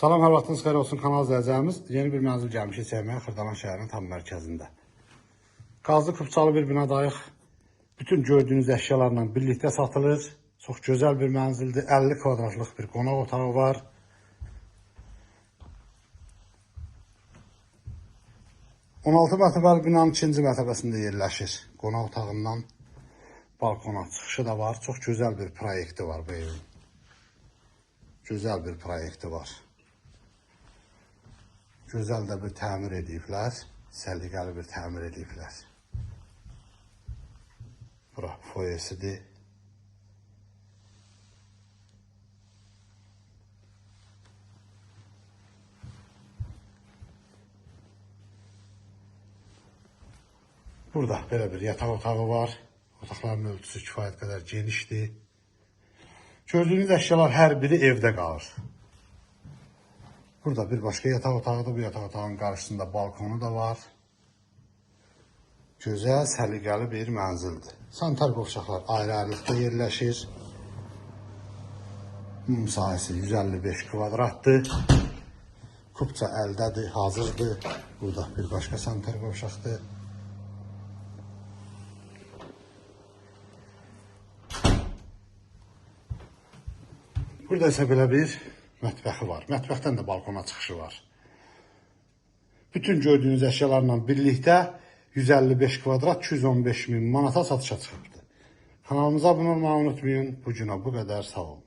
Salam, hər vaxtınız xeyir olsun kanal izləyəcəyimiz. Yeni bir mənzil gəlmişik çəkməyə Xırdalan şəhərinin tam mərkəzində. Qazlı kupçalı bir binadayıq. Bütün gördüyünüz əşyalarla birlikdə satılır. Çox gözəl bir mənzildir. 50 kvadratlıq bir qonaq otağı var. (16 mərtəbəli binanın 2-ci mərtəbəsində yerləşir. Qonaq otağından balkona çıxışı da var. Çox gözəl bir proyekti var bu evin. Gözəl bir proyekti var. Gözəl də bir təmir ediblər. Səliqəli bir təmir ediblər. Bura foyesidir. Burada belə bir yataq otağı var. Otaqların ölçüsü kifayət qədər genişdir. Gördüyünüz əşyalar hər biri evdə qalır. Burada bir başqa yataq otağıdır. Bu yataq otağının qarşısında balkonu da var. Gözəl, səliqəli bir mənzildir. Sanitar qovşaqlar ayrı-ayrılıqda yerləşir. Ümumi sahəsi 155 kvadratdır. Kupça əldədir, hazırdır. Burada bir başqa sanitar qovşaqdır. Burada isə belə bir mətbəxi var. Mətbəxdən də balkona çıxışı var. Bütün gördüyünüz əşyalarla birlikdə 155 kvadrat 215 min manata satışa çıxıbdır. Kanalımıza abunə olmağı unutmayın. Bu günə bu qədər, sağ olun.